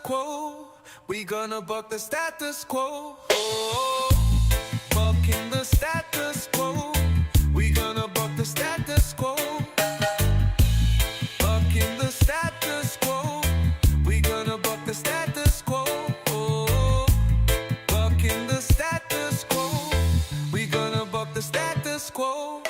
quo. We gonna buck the status quo. Oh, bucking the status quo. We gonna buck the status quo. Bucking the status quo. We gonna buck the status quo. Oh, bucking the status quo. We gonna buck the status quo.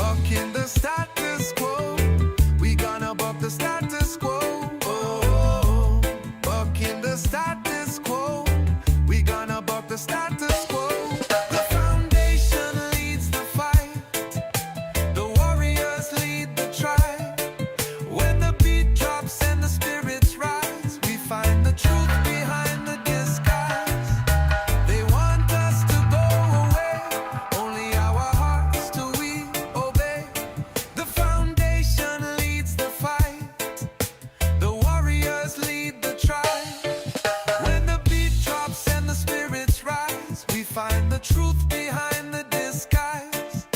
Bucking the status quo. We gonna buck the status quo. Oh, bucking the status quo. We gonna buck the status quo. The foundation leads the fight. The warriors lead the tribe. When the beat drops and the spirits rise, we find the truth behind the disguise. They want us to go away, only our hearts do we obey. The foundation leads the fight. The warriors lead the tribe. When the beat drops and the spirits rise, we find the truth behind the disguise.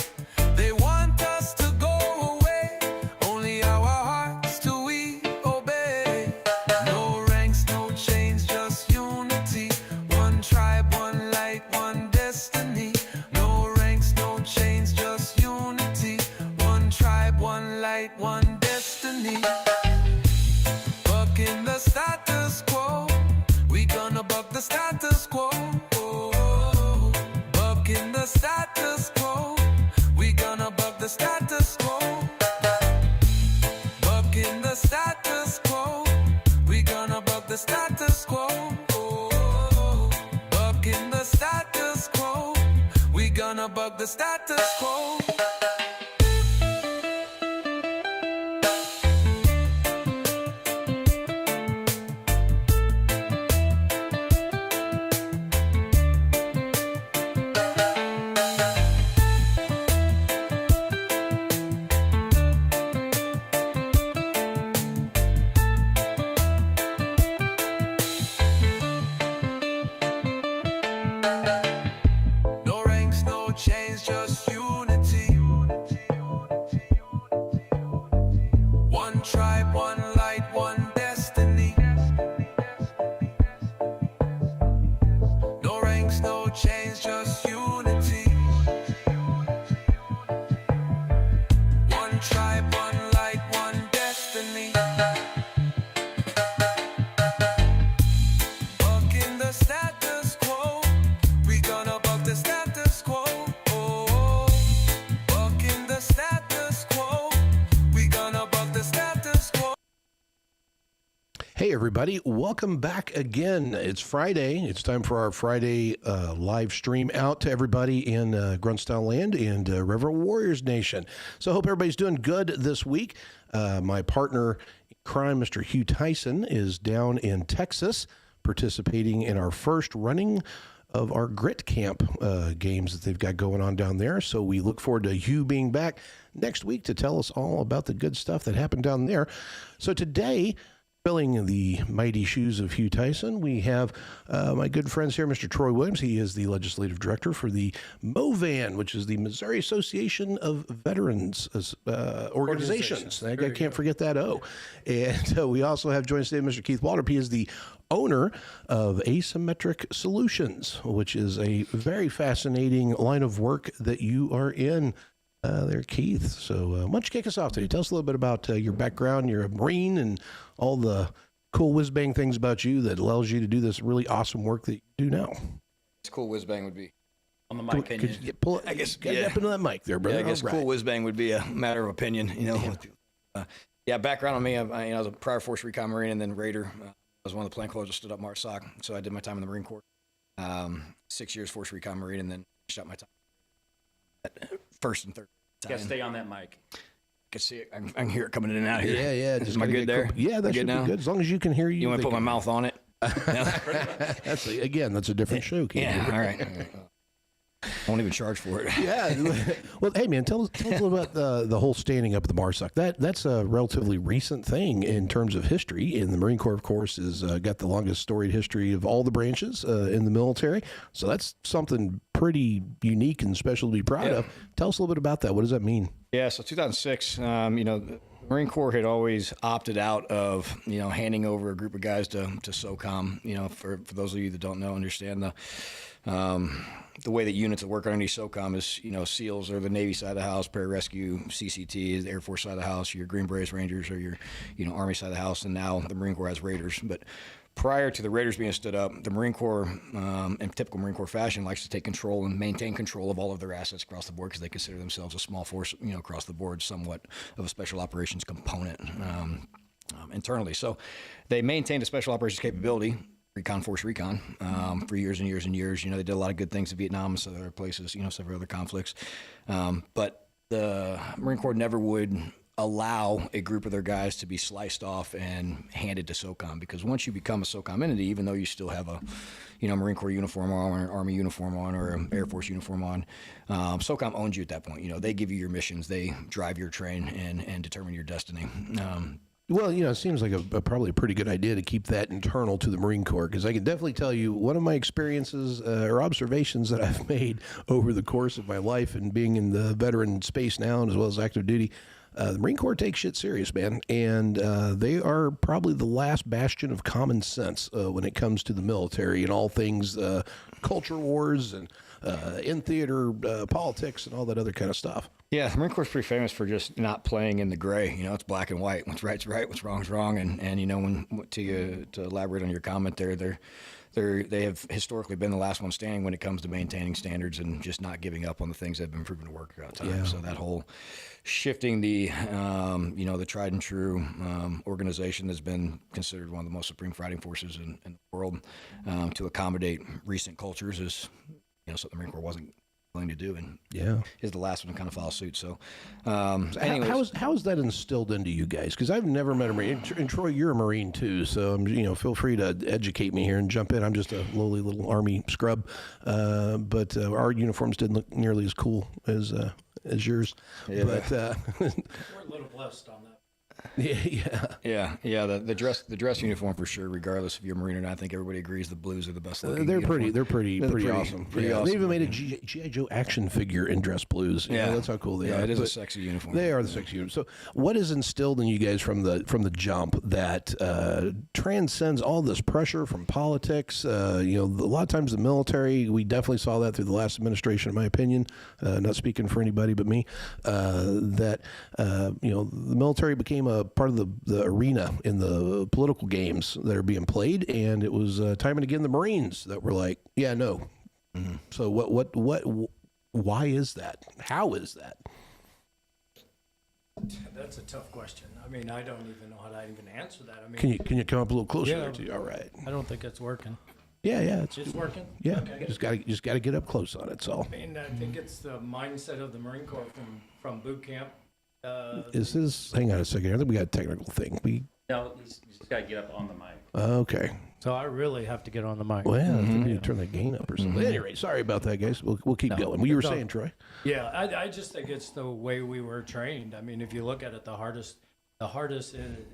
They want us to go away, only our hearts do we obey. No ranks, no chains, just unity. One tribe, one light, one destiny. No ranks, no chains, just unity. One tribe, one light, one destiny. Bucking the status quo. We gonna buck the status quo. Oh, bucking the status quo. We gonna buck the status quo. Bucking the status quo. We gonna buck the status quo. Oh, bucking the status quo. We gonna buck the status quo. No ranks, no chains, just unity. One tribe, one light, one destiny. No ranks, no chains, just unity. One tribe, one light, one destiny. Bucking the status quo. We gonna buck the status quo. Oh, bucking the status quo. We gonna buck the status quo. Hey, everybody. Welcome back again. It's Friday. It's time for our Friday live stream out to everybody in Grunt Style Land and River Warriors Nation. So I hope everybody's doing good this week. My partner in crime, Mr. Hugh Tyson, is down in Texas participating in our first running of our Grit Camp games that they've got going on down there. So we look forward to Hugh being back next week to tell us all about the good stuff that happened down there. So today, filling the mighty shoes of Hugh Tyson, we have my good friends here, Mr. Troy Williams. He is the legislative director for the MOVAN, which is the Missouri Association of Veterans Organizations. I can't forget that O. And we also have joined us today Mr. Keith Walter. He is the owner of Asymmetric Solutions, which is a very fascinating line of work that you are in there, Keith. So why don't you kick us off today? Tell us a little bit about your background. You're a Marine and all the cool whiz-bang things about you that allows you to do this really awesome work that you do now. It's cool whiz-bang would be. On the mic, Could you pull it, I guess, get yeah. up into that mic there, brother. Yeah, I guess All cool right. whiz-bang would be a matter of opinion, you know. Yeah, background on me, I was a prior Force Recon Marine and then Raider. I was one of the plainclothes that stood up MARSOC, so I did my time in the Marine Corps. 6 years Force Recon Marine and then finished up my time at first and third. Yeah, stay on that mic. I can see it. I can hear it coming in and out here. Yeah. Am I good there? Yeah, that should be good. As long as you can hear you. You want to put my mouth on it? That's a different show. Yeah, all right. Won't even charge for it. Yeah. Well, hey man, tell us a little about the whole standing up of the MARSOC. That's a relatively recent thing in terms of history. And the Marine Corps, of course, has got the longest storied history of all the branches in the military. So that's something pretty unique and special to be proud of. Tell us a little bit about that. What does that mean? Yeah. So 2006, the Marine Corps had always opted out of, handing over a group of guys to SOCOM. For those of you that don't know, understand the way that units that work underneath SOCOM is, SEALs are the Navy side of the house, pararescue, CCT is the Air Force side of the house, your Green Berets Rangers are your, Army side of the house, and now the Marine Corps has Raiders. But prior to the Raiders being stood up, the Marine Corps, in typical Marine Corps fashion, likes to take control and maintain control of all of their assets across the board because they consider themselves a small force, across the board, somewhat of a special operations component internally. So they maintained a special operations capability, Recon Force Recon, for years and years and years. They did a lot of good things in Vietnam and some other places, several other conflicts. But the Marine Corps never would allow a group of their guys to be sliced off and handed to SOCOM, because once you become a SOCOM entity, even though you still have a, Marine Corps uniform on, or an Army uniform on, or an Air Force uniform on, SOCOM owns you at that point. They give you your missions, they drive your train and determine your destiny. Well, it seems like probably a pretty good idea to keep that internal to the Marine Corps, because I can definitely tell you one of my experiences or observations that I've made over the course of my life and being in the veteran space now as well as active duty. The Marine Corps takes shit serious, man, and they are probably the last bastion of common sense when it comes to the military and all things culture wars and in theater politics and all that other kind of stuff. Yeah, the Marine Corps is pretty famous for just not playing in the gray. It's black and white. What's right's right, what's wrong's wrong. And when to elaborate on your comment there, they have historically been the last one standing when it comes to maintaining standards and just not giving up on the things that have been proven to work throughout time. Yeah. So that whole shifting the the tried and true organization that's been considered one of the most supreme fighting forces in the world to accommodate recent cultures is something the Marine Corps wasn't willing to do, and is the last one to kind of follow suit. So, anyways. How is that instilled into you guys? Because I've never met a Marine. And Troy, you're a Marine too, so feel free to educate me here and jump in. I'm just a lowly little Army scrub, but our uniforms didn't look nearly as cool as yours. Yeah. But We're a little blessed on that. Yeah. The dress uniform for sure. Regardless if you're a Marine or not, I think everybody agrees the blues are the best looking. They're uniform. pretty awesome. Pretty awesome. They even made a G.I. Joe action figure in dress blues. That's how cool they are. Yeah, it is a sexy uniform. They are the sexy uniform. So, what is instilled in you guys from the jump that transcends all this pressure from politics? A lot of times the military, we definitely saw that through the last administration, in my opinion. Not speaking for anybody but me. The military became a part of the arena in the political games that are being played, and it was time and again the Marines that were like, yeah, no. Mm-hmm. So why is that? How is that? That's a tough question. I mean, I don't even know how to even answer that. I mean, Can you come up a little closer there to you? All right. I don't think it's working. Yeah, It's working. Yeah, Okay. just got to get up close on it. So. I mean, I think it's the mindset of the Marine Corps from boot camp. Is this? Hang on a second. I think we got a technical thing. No, you just got to get up on the mic. Okay. So I really have to get on the mic. Well, I think you turn that gain up or something. Anyway, sorry about that, guys. We'll keep going. What you were saying, Troy? Yeah, I just think it's the way we were trained. I mean, if you look at it, the hardest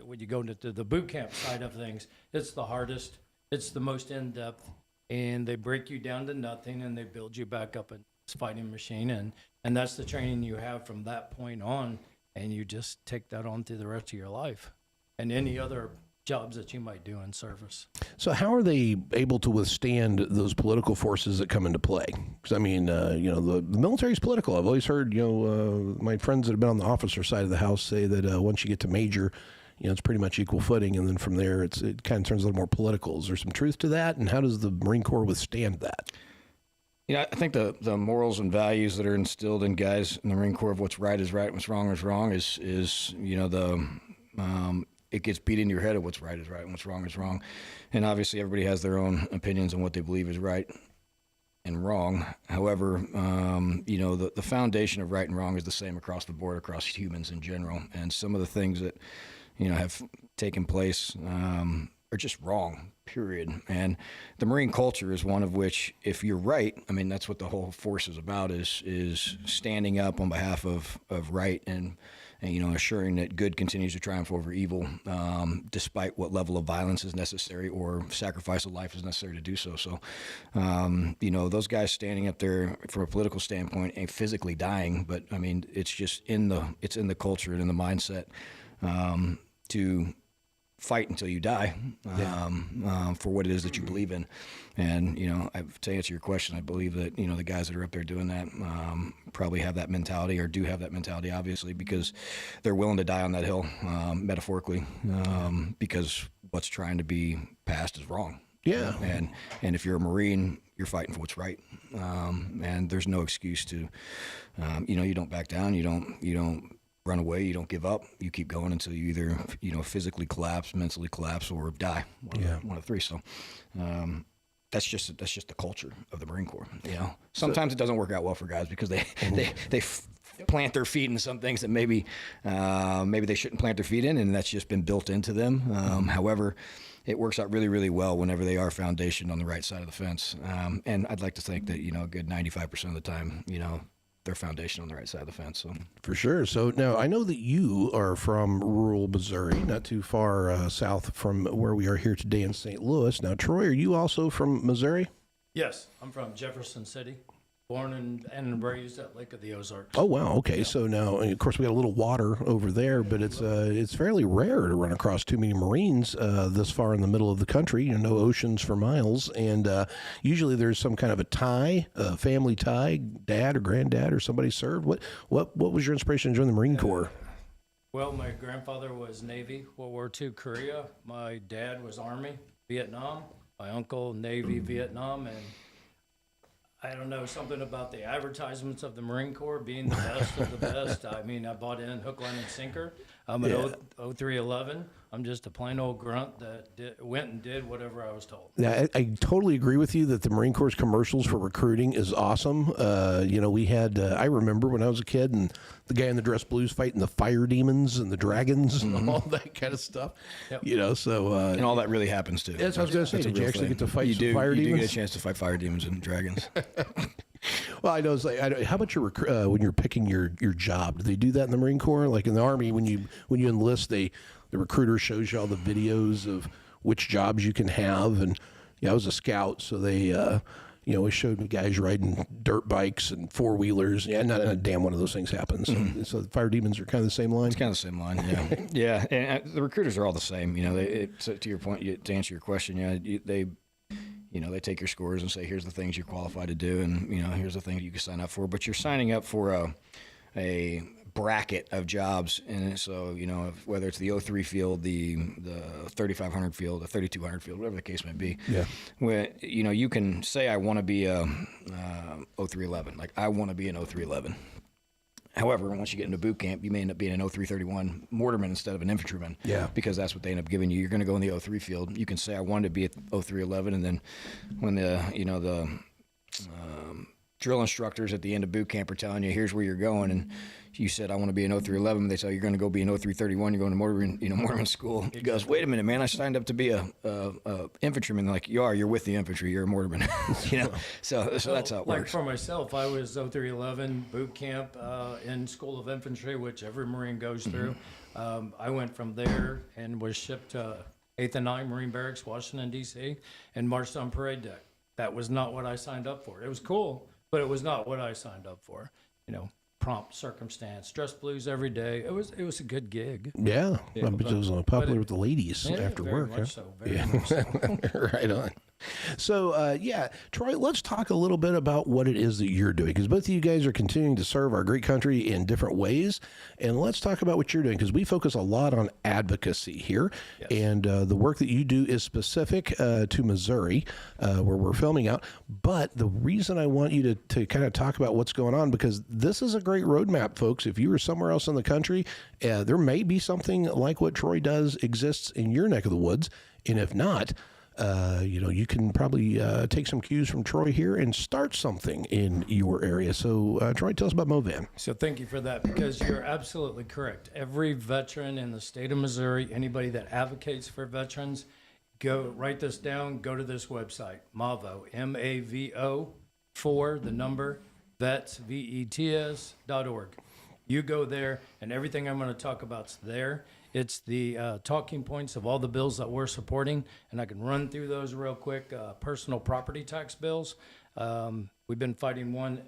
when you go into the boot camp side of things, it's the hardest. It's the most in depth, and they break you down to nothing, and they build you back up a fighting machine, and that's the training you have from that point on, and you just take that on through the rest of your life, and any other jobs that you might do in service. So how are they able to withstand those political forces that come into play? Because, I mean, the military is political. I've always heard, my friends that have been on the officer side of the house say that once you get to major, it's pretty much equal footing. And then from there, it kind of turns a little more political. Is there some truth to that? And how does the Marine Corps withstand that? I think the morals and values that are instilled in guys in the Marine Corps of what's right is right, what's wrong is wrong is it gets beat in your head of what's right is right and what's wrong is wrong. And obviously everybody has their own opinions on what they believe is right and wrong. However, the foundation of right and wrong is the same across the board, across humans in general. And some of the things that, have taken place, are just wrong, period. And the Marine culture is one of which, if you're right, I mean, that's what the whole force is about, is standing up on behalf of right and assuring that good continues to triumph over evil, despite what level of violence is necessary or sacrifice of life is necessary to do so. So, those guys standing up there from a political standpoint ain't physically dying, but I mean, it's just in the culture and in the mindset to fight until you die for what it is that you believe in. And, to answer your question, I believe that, the guys that are up there doing that probably have that mentality, or do have that mentality, obviously, because they're willing to die on that hill, metaphorically, because what's trying to be passed is wrong. Yeah. And if you're a Marine, you're fighting for what's right. And there's no excuse to, you don't back down, you don't run away, you don't give up, you keep going until you either physically collapse, mentally collapse, or die. One of the three. So that's just the culture of the Marine Corps. Sometimes it doesn't work out well for guys because they plant their feet in some things that maybe they shouldn't plant their feet in, and that's just been built into them. However, it works out really, really well whenever they are foundationed on the right side of the fence. And I'd like to think that a good 95% of the time, their foundation on the right side of the fence. So. For sure. So now I know that you are from rural Missouri, not too far south from where we are here today in St. Louis. Now, Troy, are you also from Missouri? Yes, I'm from Jefferson City, born and raised at Lake of the Ozarks. Oh, wow. Okay. Yeah. So now, of course, we got a little water over there, but it's fairly rare to run across too many Marines this far in the middle of the country. No oceans for miles. And usually there's some kind of a family tie, dad or granddad or somebody served. What was your inspiration to join the Marine Corps? Well, my grandfather was Navy, World War II, Korea. My dad was Army, Vietnam. My uncle, Navy, Vietnam, and I don't know, something about the advertisements of the Marine Corps being the best of the best. I mean, I bought in hook, line, and sinker. I'm an 0311. I'm just a plain old grunt that went and did whatever I was told. Yeah, I totally agree with you that the Marine Corps commercials for recruiting is awesome. We had, I remember when I was a kid, and the guy in the dress blues fighting the fire demons and the dragons and all that kind of stuff. Yep. And all that really happens too. That's what I was going to say. Did you actually get to fight some fire demons? You do get a chance to fight fire demons and dragons. Well, I know. It's like, how about when you're picking your job? Do they do that in the Marine Corps? Like in the Army, when you enlist, the recruiter shows you all the videos of which jobs you can have. And I was a scout, so they always showed me guys riding dirt bikes and four wheelers. Yeah, not a damn one of those things happens. So the fire demons are kind of the same line. It's kind of the same line. Yeah, yeah. And the recruiters are all the same. To your point, to answer your question, they take your scores and say, here's the things you're qualified to do, and here's the things you can sign up for. But you're signing up for a bracket of jobs, and so whether it's the 03 field, the 3500 field, the 3200 field, whatever the case may be. Yeah. Where you can say I want to be a 0311, like I want to be an 0311. However, once you get into boot camp, you may end up being an 0331 mortarman instead of an infantryman. Yeah. Because that's what they end up giving you. You're going to go in the 03 field. You can say, I wanted to be at 0311, and then when the drill instructors at the end of boot camp are telling you, here's where you're going, and you said, I want to be an 0311, they tell you you're going to go be an 0331, you're going to mortarman school. He goes, wait a minute, man, I signed up to be a infantryman. They're like, you're with the infantry, you're a mortarman. So that's how it works. Like for myself, I was 0311 boot camp in School of Infantry, which every Marine goes through. I went from there and was shipped to 8th and 9 Marine Barracks, Washington, D.C., and marched on parade deck. That was not what I signed up for. It was cool, but it was not what I signed up for. Prompt circumstance, dress blues every day. It was a good gig. Yeah, it was popular with the ladies after work. Very much so. Very much so. Right on. So, Troy, let's talk a little bit about what it is that you're doing, because both of you guys are continuing to serve our great country in different ways. And let's talk about what you're doing, because we focus a lot on advocacy here. Yes. And the work that you do is specific to Missouri, where we're filming out. But the reason I want you to kind of talk about what's going on, because this is a great roadmap, folks. If you were somewhere else in the country, there may be something like what Troy does exists in your neck of the woods. And if not, you can probably take some cues from Troy here and start something in your area. So, Troy, tell us about MoVan. So thank you for that, because you're absolutely correct. Every veteran in the state of Missouri, anybody that advocates for veterans, go write this down. Go to this website, MAVO, MAVO, for the number vets VETS.org. You go there, and everything I'm going to talk about's there. It's the talking points of all the bills that we're supporting, and I can run through those real quick. Personal property tax bills. We've been fighting one.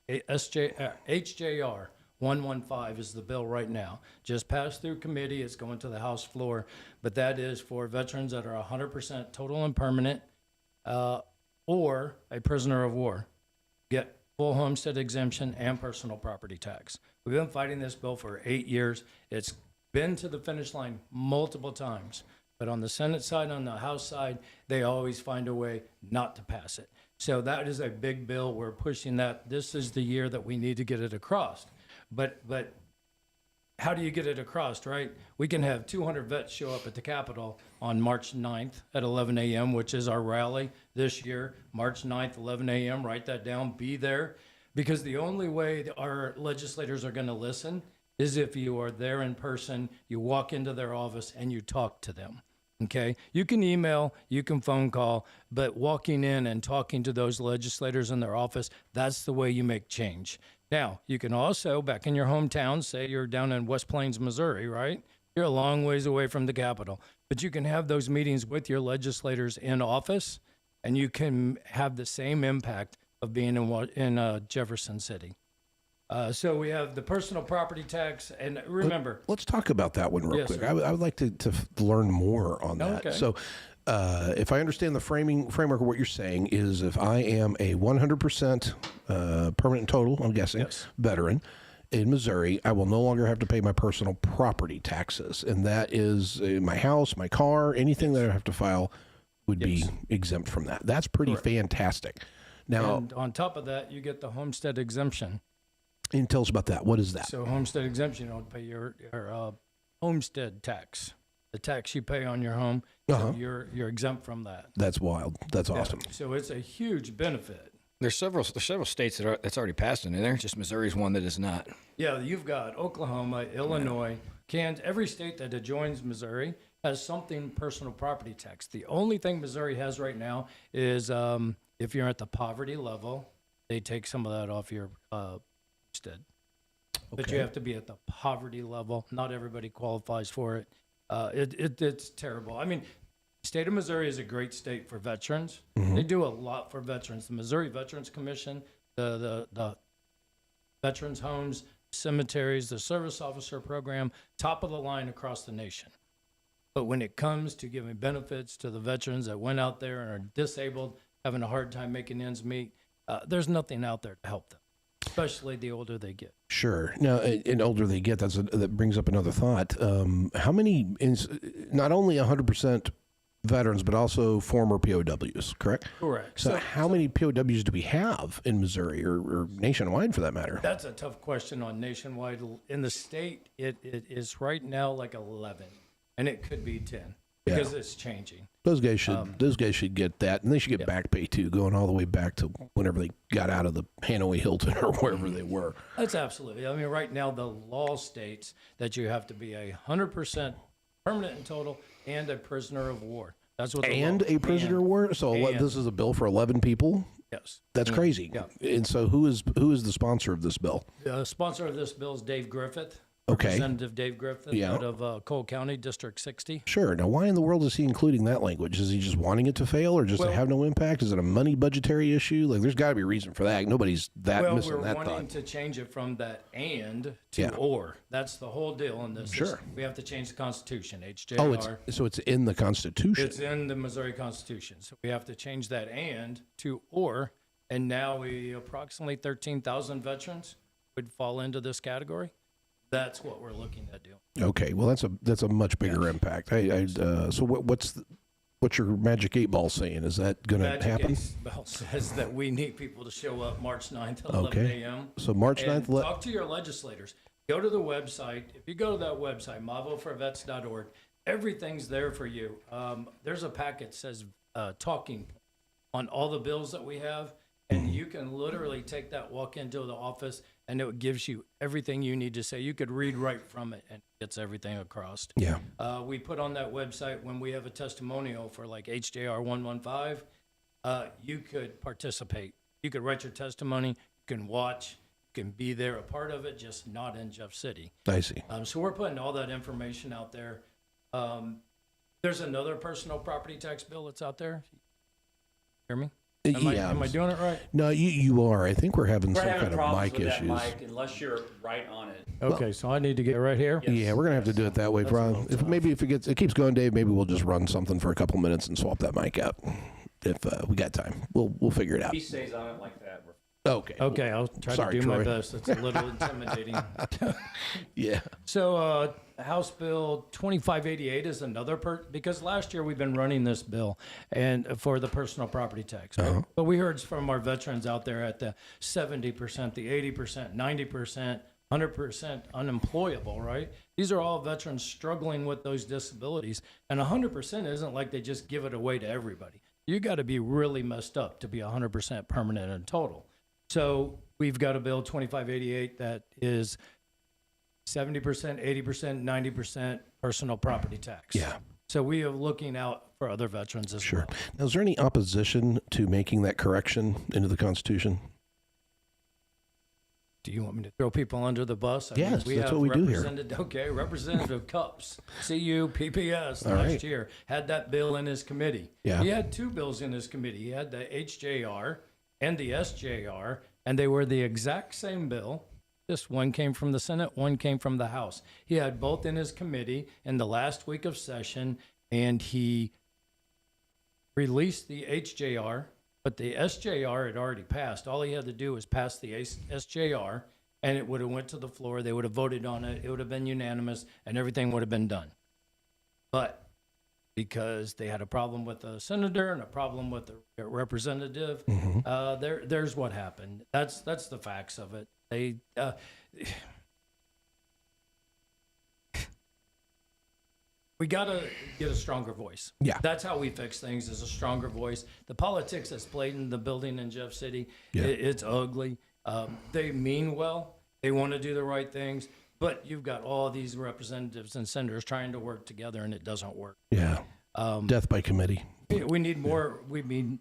HJR 115 is the bill right now. Just passed through committee. It's going to the House floor, but that is for veterans that are 100% total and permanent, or a prisoner of war. Get full homestead exemption and personal property tax. We've been fighting this bill for 8 years. It's been to the finish line multiple times, but on the Senate side, on the House side, they always find a way not to pass it. So that is a big bill. We're pushing that. This is the year that we need to get it across. But how do you get it across, right? We can have 200 vets show up at the Capitol on March 9th at 11 a.m., which is our rally this year. March 9th, 11 a.m., write that down, be there. Because the only way our legislators are going to listen is if you are there in person, you walk into their office, and you talk to them. Okay, you can email, you can phone call, but walking in and talking to those legislators in their office, that's the way you make change. Now, you can also, back in your hometown, say you're down in West Plains, Missouri, right? You're a long ways away from the Capitol, but you can have those meetings with your legislators in office, and you can have the same impact of being in Jefferson City. So we have the personal property tax, and remember. Let's talk about that one real Yes, quick. sir. I would like to learn more on that. Okay. So if I understand the framework of what you're saying is if I am a 100% permanent total, I'm guessing, Yes. veteran in Missouri, I will no longer have to pay my personal property taxes. And that is my house, my car, anything that I have to file would be exempt from that. That's pretty fantastic. Now, And on top of that, you get the homestead exemption. and tell us about that. What is that? So homestead exemption, you don't pay your homestead tax, the tax you pay on your home. So you're exempt from that. That's wild. That's awesome. So it's a huge benefit. There's several states that's already passed in there. Just Missouri's one that is not. Yeah, you've got Oklahoma, Illinois, Kansas. Every state that adjoins Missouri has something personal property tax. The only thing Missouri has right now is if you're at the poverty level, they take some of that off your homestead. But you have to be at the poverty level. Not everybody qualifies for it. It's terrible. I mean, state of Missouri is a great state for veterans. They do a lot for veterans. The Missouri Veterans Commission, the veterans homes, cemeteries, the service officer program, top of the line across the nation. But when it comes to giving benefits to the veterans that went out there and are disabled, having a hard time making ends meet, there's nothing out there to help them, especially the older they get. Sure. Now, and older they get, that brings up another thought. How many, not only 100% veterans, but also former POWs, correct? Correct. So how many POWs do we have in Missouri or nationwide for that matter? That's a tough question on nationwide. In the state, it is right now like 11, and it could be 10 because it's changing. Those guys should get that, and they should get back pay too, going all the way back to whenever they got out of the Hanoi Hilton or wherever they were. That's absolutely. I mean, right now the law states that you have to be 100% permanent and total and a prisoner of war. That's what. And a prisoner of war. So this is a bill for 11 people. Yes. That's crazy. Yeah. And so who is the sponsor of this bill? The sponsor of this bill is Dave Griffith. Okay. Representative Dave Griffith out of Cole County, District 60. Sure. Now, why in the world is he including that language? Is he just wanting it to fail or just to have no impact? Is it a money budgetary issue? Like, there's got to be a reason for that. Nobody's missing that we're wanting thought. to change it from that and to or. That's the whole deal in this. Sure. We have to change the Constitution, HJR. Oh, so it's in the Constitution. It's in the Missouri Constitution. So we have to change that and to or. And now we approximately 13,000 veterans would fall into this category. That's what we're looking at doing. Okay, well that's a much bigger impact. So what's your Magic 8 Ball saying? Is that going to happen? Magic 8 Ball says that we need people to show up March 9th at 11 a.m. So March 9th. Talk to your legislators. Go to the website. If you go to that website, mavoforvets.org, everything's there for you. There's a packet that says talking on all the bills that we have. And you can literally take that, walk into the office, and it gives you everything you need to say. You could read right from it, and it gets everything across. Yeah. We put on that website when we have a testimonial for like HJR 115, you could participate. You could write your testimony, you can watch, you can be there, a part of it, just not in Jeff City. I see. So we're putting all that information out there. There's another personal property tax bill that's out there. Hear me? Am I doing it right? No, you are. I think we're having We're some having kind of problems mic with issues. that mic unless you're right on it. Okay, so I need to get right here. Yeah, we're gonna have to do it that way, Ron. If it keeps going, Dave, maybe we'll just run something for a couple minutes and swap that mic out. If we got time, we'll figure it out. He stays on it like that. Okay. Okay, I'll try Sorry, to do Troy. my best. It's a little intimidating. Yeah. So House Bill 2588 is another because last year we've been running this bill and for the personal property tax. Right? But we heard from our veterans out there at the 70%, the 80%, 90%, 100% unemployable, right? These are all veterans struggling with those disabilities. And 100% isn't like they just give it away to everybody. You got to be really messed up to be 100% permanent and total. So we've got a bill 2588 that is 70%, 80%, 90% personal property tax. Yeah. So we are looking out for other veterans as Sure. well. Now, is there any opposition to making that correction into the Constitution? Do you want me to throw people under the bus? Yes, that's what we do here. Okay, Representative Cups, CU, PPS, All last right. year, had that bill in his committee. Yeah. He had two bills in his committee. He had the HJR and the SJR, and they were the exact same bill. Just one came from the Senate, one came from the House. He had both in his committee in the last week of session, and he released the HJR, but the SJR had already passed. All he had to do was pass the SJR, and it would have went to the floor. They would have voted on it. It would have been unanimous, and everything would have been done. But because they had a problem with the senator and a problem with the representative, there's what happened. That's the facts of it. They we got to get a stronger voice. Yeah. That's how we fix things, is a stronger voice. The politics that's played in the building in Jeff City, Yeah. it's ugly. They mean well. They want to do the right things. But you've got all these representatives and senators trying to work together, and it doesn't work. Yeah. Death by committee. We need more. We need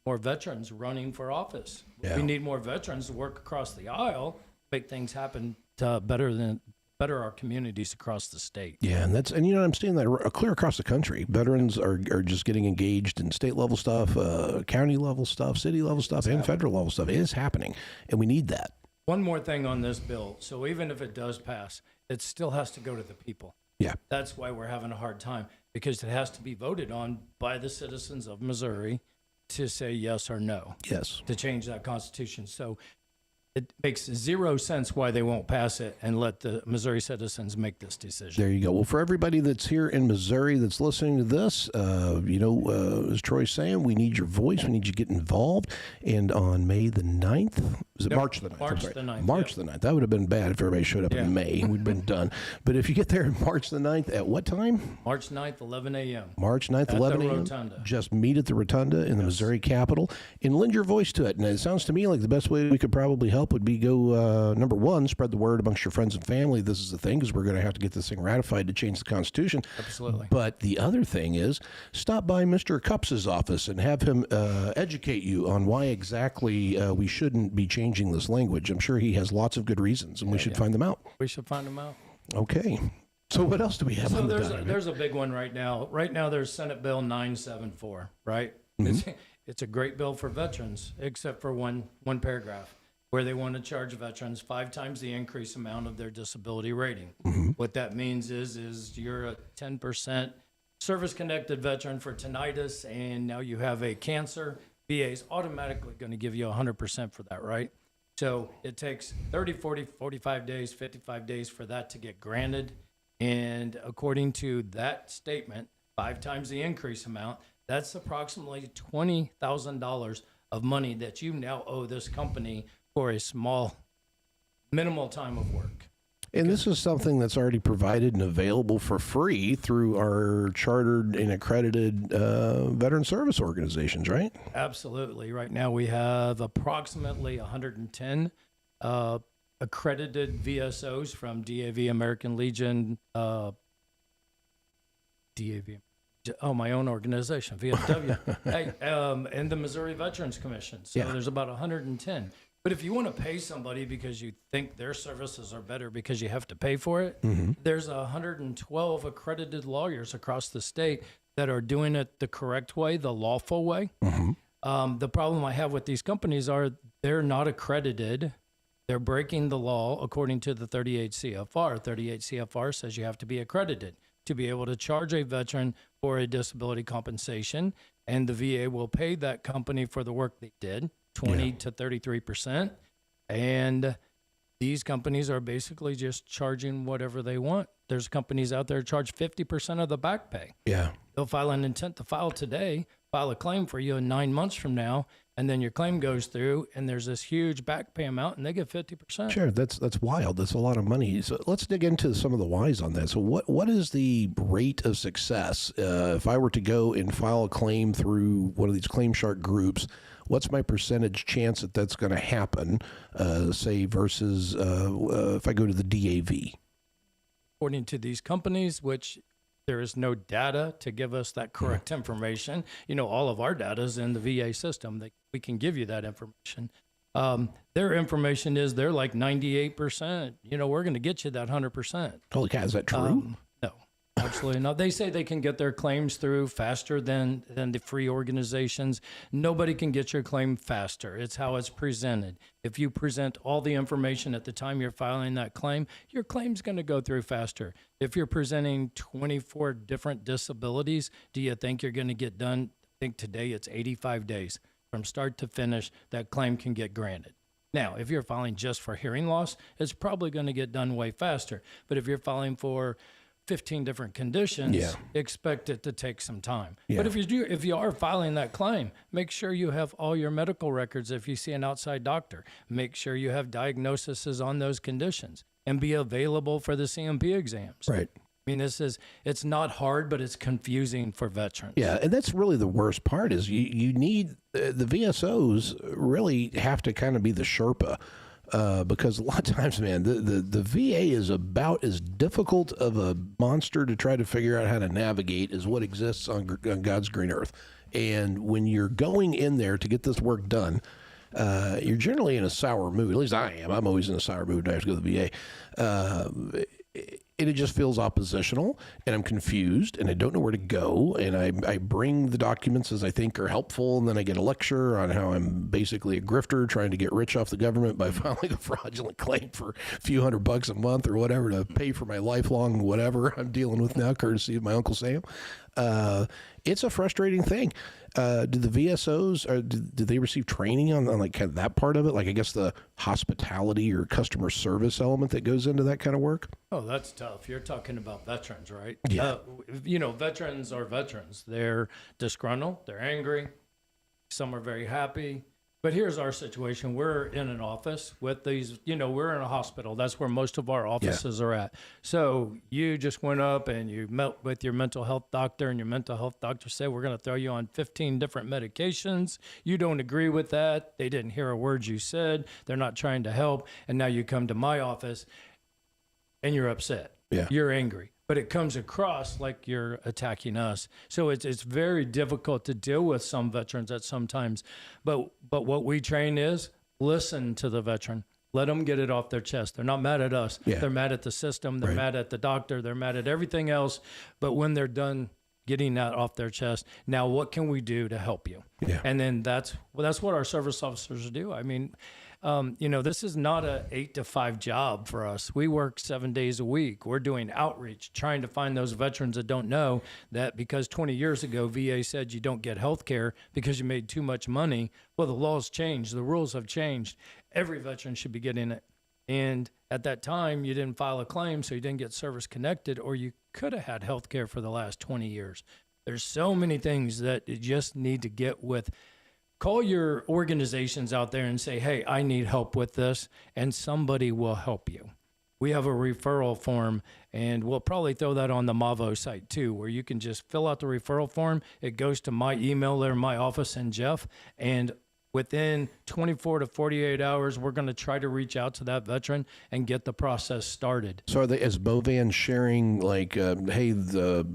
more veterans running for office. Yeah. We need more veterans to work across the aisle, make things happen to better our communities across the state. Yeah, and you know, I'm seeing that clear across the country. Veterans are just getting engaged in state level stuff, county level stuff, city level stuff, and federal level stuff. It is happening, and we need that. One more thing on this bill. So even if it does pass, it still has to go to the people. Yeah. That's why we're having a hard time, because it has to be voted on by the citizens of Missouri to say yes or no Yes. to change that constitution. So it makes zero sense why they won't pass it and let the Missouri citizens make this decision. There you go. Well, for everybody that's here in Missouri that's listening to this, as Troy's saying, we need your voice. We need you to get involved. And on May the 9th, is it March the 9th? March I'm sorry. the 9th, March the 9th. That would have been bad if everybody showed up Yeah. in May. We'd been done. But if you get there March the 9th, at what time? March 9th, 11 a.m. March 9th, At 11 the a.m. Rotunda. Just meet at the Rotunda in the Missouri Capitol and lend your voice to it. And it sounds to me like the best way we could probably help would be go, number one, spread the word amongst your friends and family. This is the thing, because we're going to have to get this thing ratified to change the Constitution. Absolutely. But the other thing is stop by Mr. Cups' office and have him educate you on why exactly we shouldn't be changing this language. I'm sure he has lots of good reasons, and we should find them out. We should find them out. Okay. So what else do we have So on the there's docket? there's a big one right now. Right now there's Senate Bill 974, right? It's a great bill for veterans, except for one paragraph where they want to charge veterans 5 times the increase amount of their disability rating. What that means is you're a 10% service-connected veteran for tinnitus, and now you have a cancer. VA is automatically going to give you 100% for that, right? So it takes 30, 40, 45 days, 55 days for that to get granted. And according to that statement, 5 times the increase amount, that's approximately $20,000 of money that you now owe this company for a small, minimal time of work. And this is something that's already provided and available for free through our chartered and accredited veteran service organizations, right? Absolutely. Right now we have approximately 110 accredited VSOs from DAV, American Legion, DAV. Oh, my own organization, VFW, hey, and the Missouri Veterans Commission. So Yeah. there's about 110. But if you want to pay somebody because you think their services are better because you have to pay for it, there's 112 accredited lawyers across the state that are doing it the correct way, the lawful way. The problem I have with these companies are they're not accredited. They're breaking the law according to the 38 CFR. 38 CFR says you have to be accredited to be able to charge a veteran for a disability compensation, and the VA will pay that company for the work they did, 20 to 33%. And these companies are basically just charging whatever they want. There's companies out there that charge 50% of the back pay. Yeah. They'll file an intent to file today, file a claim for you in 9 months from now, and then your claim goes through, and there's this huge back pay amount, and they get 50%. Sure, that's wild. That's a lot of money. So let's dig into some of the whys on that. So what is the rate of success if I were to go and file a claim through one of these Claim Shark groups? What's my percentage chance that that's going to happen, say, versus if I go to the DAV? According to these companies, which there is no data to give us that correct information. You know, all of our data is in the VA system. We can give you that information. Their information is they're like 98%. You know, we're going to get you that 100%. Holy cow, is that true? No, absolutely not. They say they can get their claims through faster than the free organizations. Nobody can get your claim faster. It's how it's presented. If you present all the information at the time you're filing that claim, your claim's going to go through faster. If you're presenting 24 different disabilities, do you think you're going to get done? I think today it's 85 days. From start to finish, that claim can get granted. Now, if you're filing just for hearing loss, it's probably going to get done way faster. But if you're filing for 15 different conditions, expect it to take some time. But if you are filing that claim, make sure you have all your medical records. If you see an outside doctor, make sure you have diagnoses on those conditions and be available for the CMP exams. Right. I mean, it's not hard, but it's confusing for veterans. Yeah, and that's really the worst part is you need, the VSOs really have to kind of be the Sherpa. Because a lot of times, man, the VA is about as difficult of a monster to try to figure out how to navigate as what exists on God's green earth. And when you're going in there to get this work done, you're generally in a sour mood. At least I am. I'm always in a sour mood when I have to go to the VA. And it just feels oppositional, and I'm confused, and I don't know where to go, and I bring the documents as I think are helpful, and then I get a lecture on how I'm basically a grifter trying to get rich off the government by filing a fraudulent claim for a few $100 a month or whatever to pay for my lifelong whatever I'm dealing with now, courtesy of my Uncle Sam. It's a frustrating thing. Do the VSOs, do they receive training on like kind of that part of it? Like, I guess the hospitality or customer service element that goes into that kind of work? Oh, that's tough. You're talking about veterans, right? Yeah. You know, veterans are veterans. They're disgruntled. They're angry. Some are very happy. But here's our situation. We're in an office with these, you know, we're in a hospital. That's where most of our offices are at. So you just went up and you met with your mental health doctor, and your mental health doctor said, we're going to throw you on 15 different medications. You don't agree with that. They didn't hear a word you said. They're not trying to help. And now you come to my office and you're upset. Yeah. You're angry. But it comes across like you're attacking us. So it's very difficult to deal with some veterans at some times. But what we train is listen to the veteran. Let them get it off their chest. They're not mad at us. Yeah. They're mad at the system. They're mad at the doctor. They're mad at everything else. But when they're done getting that off their chest, now what can we do to help you? Yeah. And then that's what our service officers do. I mean, you know, this is not a 8 to 5 job for us. We work 7 days a week. We're doing outreach, trying to find those veterans that don't know that because 20 years ago, VA said you don't get health care because you made too much money. Well, the laws changed. The rules have changed. Every veteran should be getting it. And at that time, you didn't file a claim, so you didn't get service connected, or you could have had health care for the last 20 years. There's so many things that you just need to get with. Call your organizations out there and say, hey, I need help with this, and somebody will help you. we have a referral form, and we'll probably throw that on the Mavo site too, where you can just fill out the referral form. It goes to my email there in my office and Jeff, and within 24 to 48 hours, we're going to try to reach out to that veteran and get the process started. So are they, as Bovan sharing, like, hey, the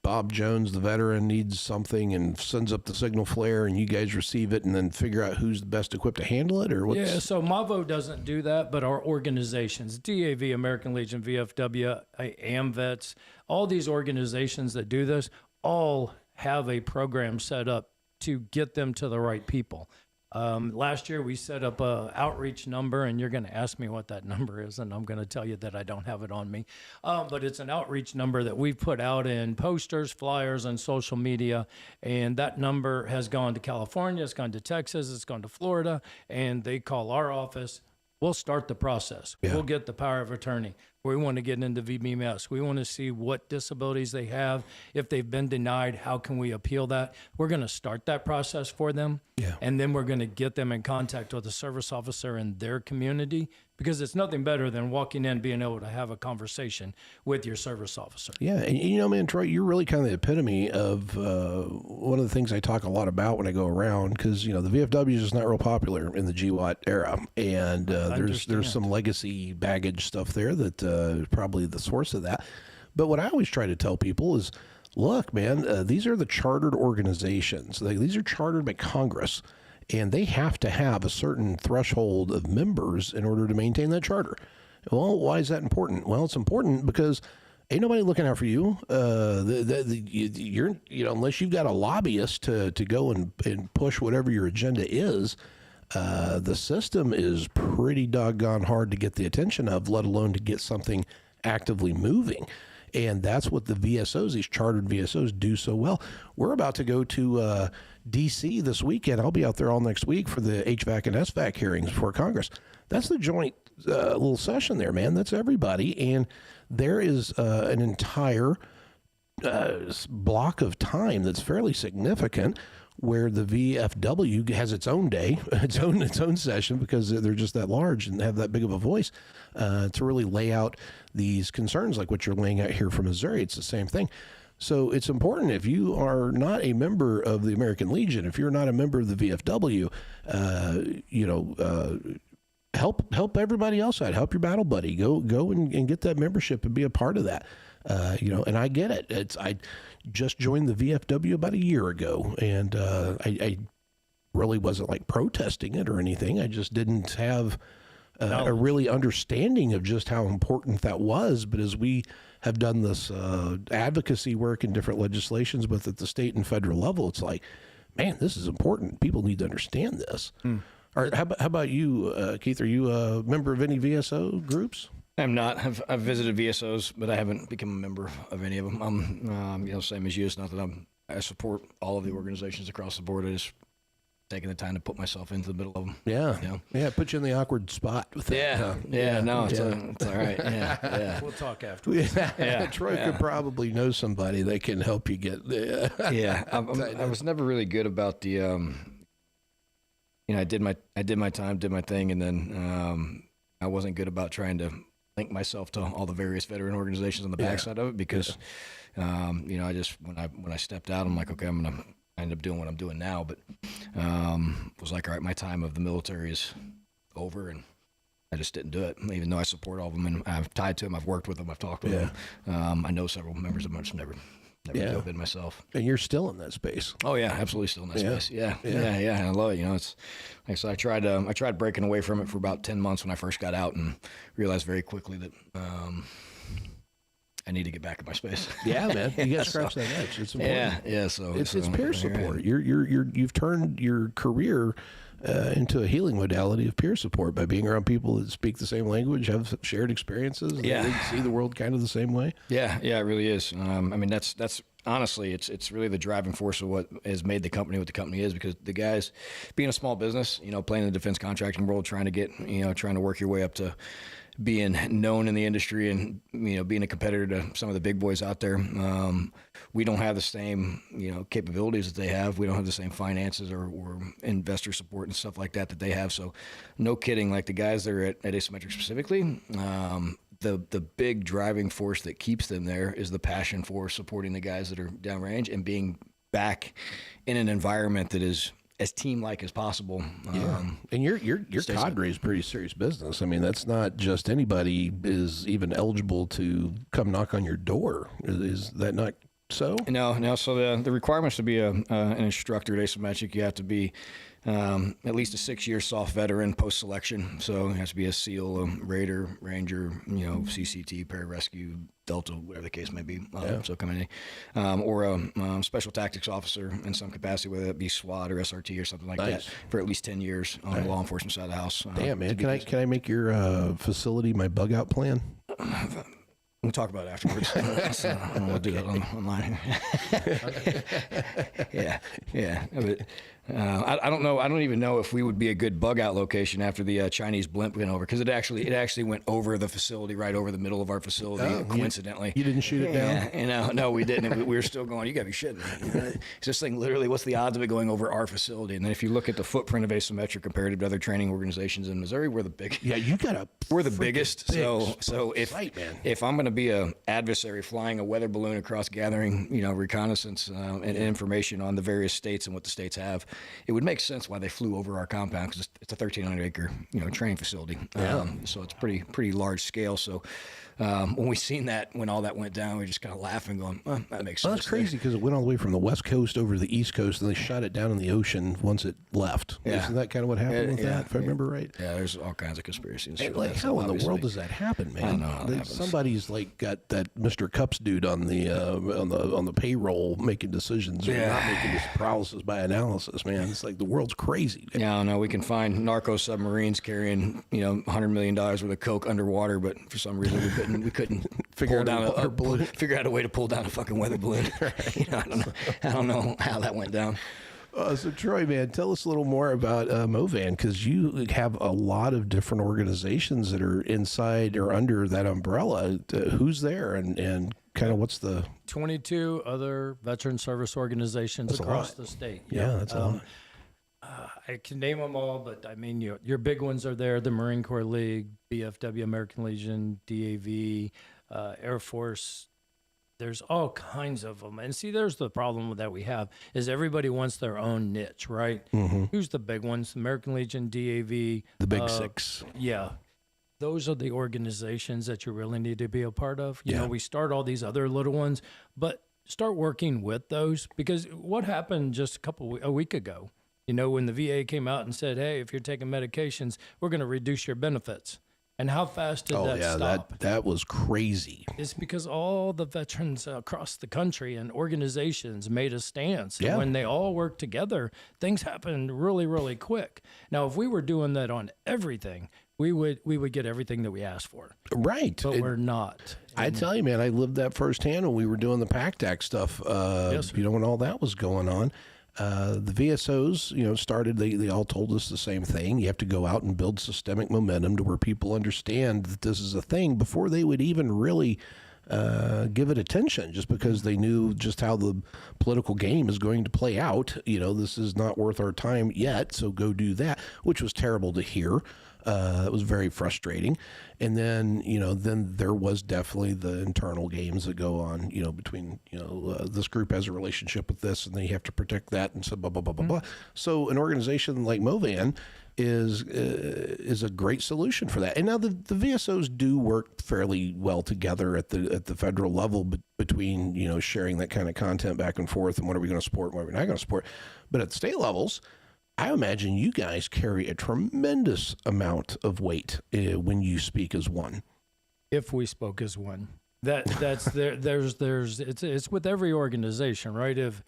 Bob Jones, the veteran, needs something and sends up the signal flare and you guys receive it and then figure out who's the best equipped to handle it? Or what's... Yeah, so Mavo doesn't do that, but our organizations, DAV, American Legion, VFW, AMVETS, all these organizations that do this all have a program set up to get them to the right people. Last year we set up a outreach number, and you're going to ask me what that number is, and I'm going to tell you that I don't have it on me. But it's an outreach number that we've put out in posters, flyers, and social media. And that number has gone to California, it's gone to Texas, it's gone to Florida, and they call our office. We'll start the process. Yeah. We'll get the power of attorney. We want to get into VBMS. We want to see what disabilities they have. If they've been denied, how can we appeal that? We're going to start that process for them. Yeah. And then we're going to get them in contact with a service officer in their community, because it's nothing better than walking in, being able to have a conversation with your service officer. Yeah, and you know, man, Troy, you're really kind of the epitome of one of the things I talk a lot about when I go around, because, you know, the VFW is just not real popular in the GWAT era, and there's some legacy baggage stuff there that is probably the source of that. But what I always try to tell people is, look, man, these are the chartered organizations. These are chartered by Congress, and they have to have a certain threshold of members in order to maintain that charter. Well, why is that important? Well, it's important because ain't nobody looking out for you. You're, you know, unless you've got a lobbyist to go and push whatever your agenda is, the system is pretty doggone hard to get the attention of, let alone to get something actively moving. And that's what the VSOs, these chartered VSOs, do so well. We're about to go to D.C. this weekend. I'll be out there all next week for the HVAC and SVAC hearings before Congress. That's the joint little session there, man. That's everybody. And there is an entire block of time that's fairly significant where the VFW has its own day, its own session, because they're just that large and have that big of a voice to really lay out these concerns like what you're laying out here from Missouri. It's the same thing. So it's important, if you are not a member of the American Legion, if you're not a member of the VFW, help everybody else out. Help your battle buddy. Go and get that membership and be a part of that. And I get it. I just joined the VFW about a year ago, and I really wasn't like protesting it or anything. I just didn't have a really understanding of just how important that was. But as we have done this advocacy work in different legislations, both at the state and federal level, it's like, man, this is important. People need to understand this. All right, how about you, Keith? Are you a member of any VSO groups? I'm not. I've visited VSOs, but I haven't become a member of any of them. I'm, same as you. It's not that I support all of the organizations across the board. I just taking the time to put myself into the middle of them. Yeah, you know? Yeah. Put you in the awkward spot with that. It's all right. Yeah. We'll talk afterwards. Troy could probably know somebody that can help you get there. I was never really good about the. I did my time, did my thing, and then I wasn't good about trying to link myself to all the various veteran organizations on the backside of it, because I just when I stepped out, I'm like, okay, I'm gonna end up doing what I'm doing now, but was like, all right, my time of the military is over, and I just didn't do it, even though I support all of them and I've tied to them, I've worked with them, I've talked with them. I know several members of them. I just never dove in myself. And you're still in that space. Oh yeah, absolutely still in that space. Yeah. I love it. It's like, so I tried breaking away from it for about 10 months when I first got out, and realized very quickly that I need to get back in my space. Yeah, man, you got to scratch that itch. It's important. Yeah. So it's peer support. You've turned your career into a healing modality of peer support by being around people that speak the same language, have shared experiences, and they see the world kind of the same way. Yeah, it really is. That's honestly, it's really the driving force of what has made the company what the company is, because the guys, being a small business, playing in the defense contracting world, trying to work your way up to being known in the industry and, being a competitor to some of the big boys out there. We don't have the same, capabilities that they have. We don't have the same finances or investor support and stuff like that they have. So no kidding, like the guys that are at Asymmetric specifically, the big driving force that keeps them there is the passion for supporting the guys that are downrange and being back in an environment that is as team-like as possible. And your cadre is pretty serious business. I mean, that's not just anybody is even eligible to come knock on your door. Is that not so? No. So the requirements to be an instructor at asymmetric, you have to be at least a 6-year soft veteran post-selection. So it has to be a SEAL, a Raider, Ranger, CCT, pararescue, Delta, whatever the case may be. So coming in, or a special tactics officer in some capacity, whether it be SWAT or SRT or something like that, for at least 10 years on the law enforcement side of the house. Damn, man. Can I make your facility my bug out plan? We'll talk about it afterwards. So, I don't want to do that online. yeah. But, I don't know. I don't even know if we would be a good bug out location after the Chinese blimp went over, because it actually went over the facility, right over the middle of our facility. Coincidentally, you didn't shoot it down. Yeah, no, we didn't. We were still going. You got to be shitting me. This thing literally. What's the odds of it going over our facility? And then if you look at the footprint of asymmetric compared to other training organizations in Missouri, we're the big. Yeah, you got we're the biggest. So if I'm going to be a adversary flying a weather balloon across, gathering reconnaissance and information on the various states and what the states have, it would make sense why they flew over our compound, because it's a 1,300 acre training facility. So it's pretty large scale. So when we seen that, when all that went down, we were just kind of laughing, going, that makes sense. That's crazy, because it went all the way from the West Coast over to the East Coast, and they shot it down in the ocean once it left. Yeah. Isn't that kind of what happened with that, if I remember right? Yeah, there's all kinds of conspiracies. Like, how in the world does that happen, man? I don't know how that happens. Somebody's like got that Mr. Cups dude on the payroll making decisions, or not making this paralysis by analysis, man. It's like the world's crazy. Yeah, no, we can find narco submarines carrying $100 million worth of coke underwater, but for some reason we couldn't figure out a way to pull down a fucking weather balloon. I don't know how that went down. So Troy, man, tell us a little more about Movan, because you have a lot of different organizations that are inside or under that umbrella. Who's there, and kind of what's the 22 other veteran service organizations across the state. Yeah, that's a lot. I can name them all, but I mean, your big ones are there: the Marine Corps League, BFW, American Legion, DAV, Air Force. There's all kinds of them. And see, there's the problem that we have is everybody wants their own niche, right? Mm-hmm. Who's the big ones? American Legion, DAV. The big six. Yeah. Those are the organizations that you really need to be a part of. You know, we start all these other little ones, but start working with those, because what happened just a week ago, when the VA came out and said, hey, if you're taking medications, we're going to reduce your benefits. And how fast did that stop? That was crazy. It's because all the veterans across the country and organizations made a stance. Yeah. And when they all worked together, things happened really, really quick. Now, if we were doing that on everything, we would get everything that we asked for. Right. But we're not. I tell you, man, I lived that firsthand when we were doing the PACT Act stuff, when all that was going on. The VSOs, started, they all told us the same thing. You have to go out and build systemic momentum to where people understand that this is a thing before they would even really give it attention, just because they knew just how the political game is going to play out. This is not worth our time yet, so go do that, which was terrible to hear. It was very frustrating. And then, then there was definitely the internal games that go on, between, this group has a relationship with this and they have to protect that, and so blah, blah, blah, blah, blah. So an organization like Movan is a great solution for that. And now the VSOs do work fairly well together at the federal level, but between, sharing that kind of content back and forth, and what are we going to support and what are we not going to support. But at the state levels, I imagine you guys carry a tremendous amount of weight when you speak as one. If we spoke as one, that's there. It's with every organization, right? If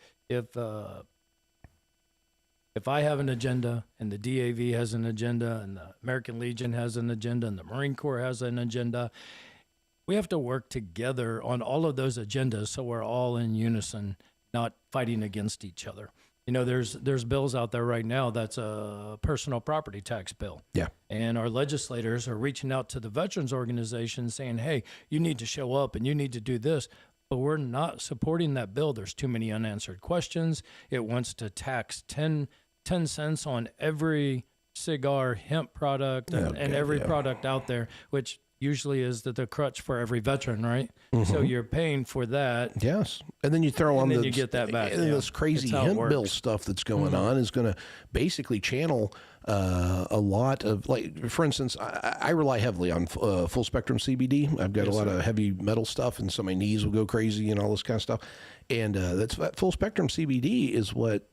I have an agenda and the DAV has an agenda and the American Legion has an agenda and the Marine Corps has an agenda, we have to work together on all of those agendas so we're all in unison, not fighting against each other. There's bills out there right now that's a personal property tax bill. Yeah. And our legislators are reaching out to the veterans organizations saying, hey, you need to show up and you need to do this. But we're not supporting that bill. There's too many unanswered questions. It wants to tax 10 cents on every cigar, hemp product, and every product out there, which usually is the crutch for every veteran, right? So you're paying for that. Yes, and then you throw on then the you get that back, and then yeah. this crazy That's how it hemp bill works. stuff that's going on is going to basically channel a lot of, like, for instance, I rely heavily on full spectrum CBD. I've got a lot of heavy metal stuff, and so my knees will go crazy and all this kind of stuff. And that full spectrum CBD is what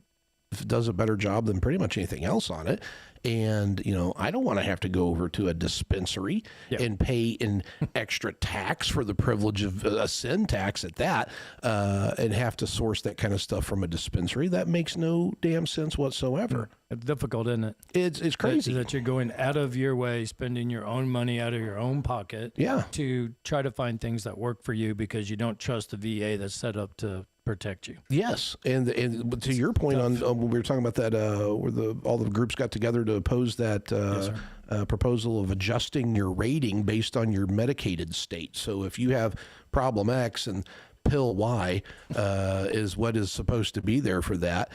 does a better job than pretty much anything else on it. And, I don't want to have to go over to a dispensary and pay an extra tax for the privilege of a sin tax at that, and have to source that kind of stuff from a dispensary. That makes no damn sense whatsoever. It's difficult, isn't it? It's crazy. That you're going out of your way, spending your own money out of your own pocket to try to find things that work for you because you don't trust the VA that's set up to protect you. Yes, and to your point on when we were talking about that, where all the groups got together to oppose that proposal of adjusting your rating based on your medicated state. So if you have problem X and pill Y is what is supposed to be there for that.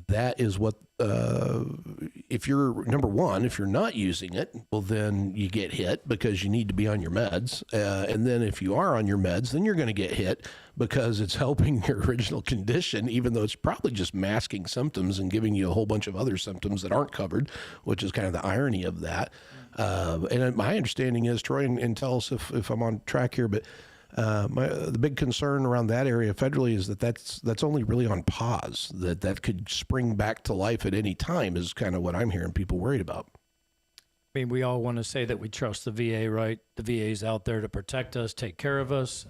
That is what, if you're, number one, if you're not using it, well, then you get hit because you need to be on your meds. And then if you are on your meds, then you're going to get hit because it's helping your original condition, even though it's probably just masking symptoms and giving you a whole bunch of other symptoms that aren't covered, which is kind of the irony of that. And my understanding is, Troy, and tell us if I'm on track here, but the big concern around that area federally is that's only really on pause, that could spring back to life at any time is kind of what I'm hearing people worried about. I mean, we all want to say that we trust the VA, right? The VA's out there to protect us, take care of us.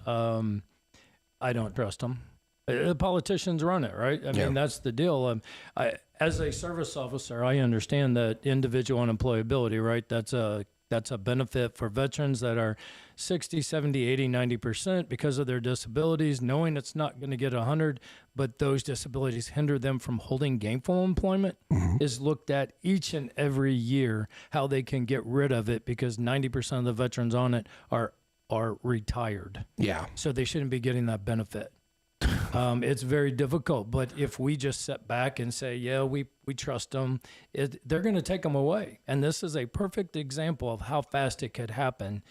I don't trust them. The politicians run it, right? I mean, that's the deal. As a service officer, I understand that individual unemployability, right? That's a benefit for veterans that are 60, 70, 80, 90% because of their disabilities, knowing it's not going to get 100, but those disabilities hinder them from holding gainful employment is looked at each and every year, how they can get rid of it because 90% of the veterans on it are retired. Yeah. So they shouldn't be getting that benefit. It's very difficult, but if we just sit back and say, yeah, we trust them, they're going to take them away. And this is a perfect example of how fast it could happen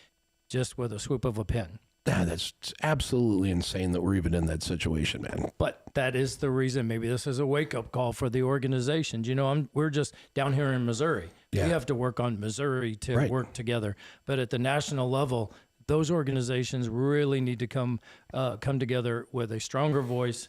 just with a swoop of a pen. Yeah, that's absolutely insane that we're even in that situation, man. But that is the reason. Maybe this is a wake-up call for the organizations. You know, we're just down here in Missouri. Yeah. We have to work on Missouri to work together. But at the national level, those organizations really need to come together with a stronger voice,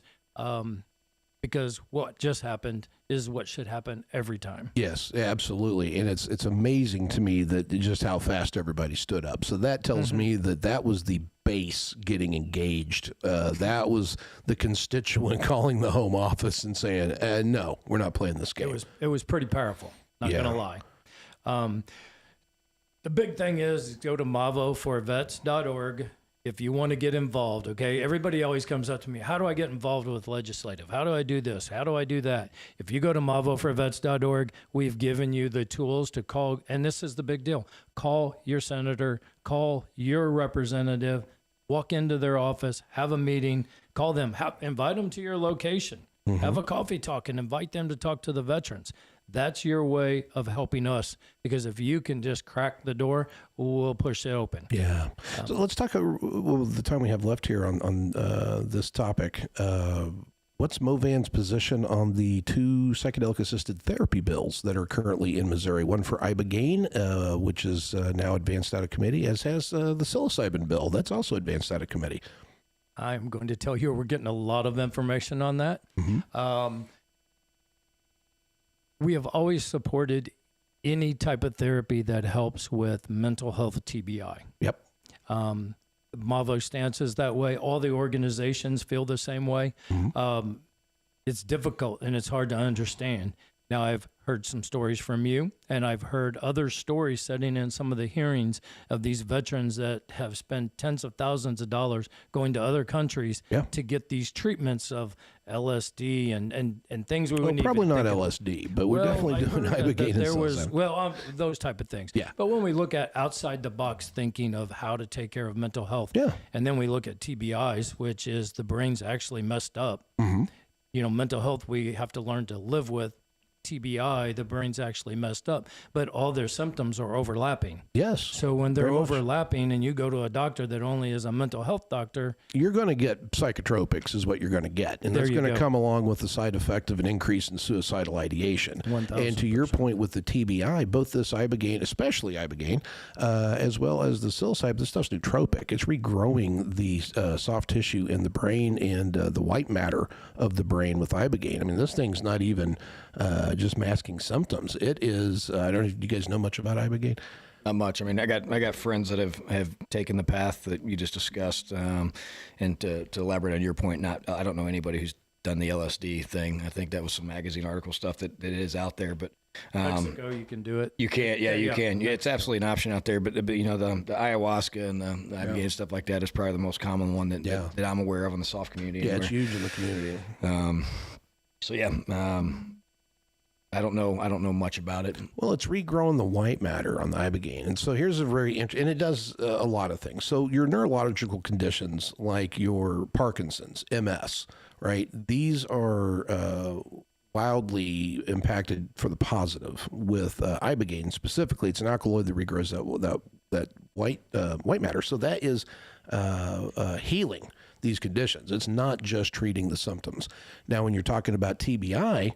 because what just happened is what should happen every time. Yes, absolutely. And it's amazing to me that just how fast everybody stood up. So that tells me that was the base getting engaged. That was the constituent calling the home office and saying, no, we're not playing this game. It was pretty powerful, not going to lie. The big thing is go to mavoforvets.org if you want to get involved, okay? Everybody always comes up to me, how do I get involved with legislative? How do I do this? How do I do that? If you go to mavoforvets.org, we've given you the tools to call, and this is the big deal, call your senator, call your representative, walk into their office, have a meeting, call them, invite them to your location, have a coffee talk and invite them to talk to the veterans. That's your way of helping us, because if you can just crack the door, we'll push it open. Yeah. So let's talk, the time we have left here on this topic. What's Movan's position on the 2 psychedelic-assisted therapy bills that are currently in Missouri? One for ibogaine, which is now advanced out of committee, as has the psilocybin bill. That's also advanced out of committee. I'm going to tell you we're getting a lot of information on that. We have always supported any type of therapy that helps with mental health TBI. Yep. Mavo stance is that way. All the organizations feel the same way. It's difficult and it's hard to understand. Now, I've heard some stories from you, and I've heard other stories sitting in some of the hearings of these veterans that have spent tens of thousands of dollars going to other countries to get these treatments of LSD and things we wouldn't probably even not think LSD, but we're definitely doing ibogaine and psilocybin. Those type of things. Yeah. But when we look at outside the box thinking of how to take care of mental health, and then we look at TBIs, which is the brain's actually messed up. You know, mental health we have to learn to live with. TBI, the brain's actually messed up, but all their symptoms are overlapping. Yes. So when they're very much. overlapping and you go to a doctor that only is a mental health doctor, You're going to get psychotropics is what you're going to get. And There that's you going to go. come along with the side effect of an increase in suicidal ideation. 1000%. And to your point with the TBI, both this ibogaine, especially ibogaine, as well as the psilocybin, this stuff's nootropic. It's regrowing the soft tissue in the brain and the white matter of the brain with ibogaine. I mean, this thing's not even just masking symptoms. It is, I don't know if you guys know much about ibogaine. Not much. I mean, I got friends that have taken the path that you just discussed. And to elaborate on your point, I don't know anybody who's done the LSD thing. I think that was some magazine article stuff that is out there. But Mexico, you can do it. you can't. Yeah, you Yeah. can. Yeah, it's absolutely an option out there. But you know, the ayahuasca and the ibogaine and stuff like that is probably the most common one that I'm aware of in the soft community. Yeah, it's anywhere. huge in the community. So yeah. I don't know much about it. Well, it's regrowing the white matter on the ibogaine. And so here's a very interesting, and it does a lot of things. So your neurological conditions like your Parkinson's, MS, right? These are wildly impacted for the positive with ibogaine specifically. It's an alkaloid that regrows that white matter. So that is healing these conditions. It's not just treating the symptoms. Now, when you're talking about TBI,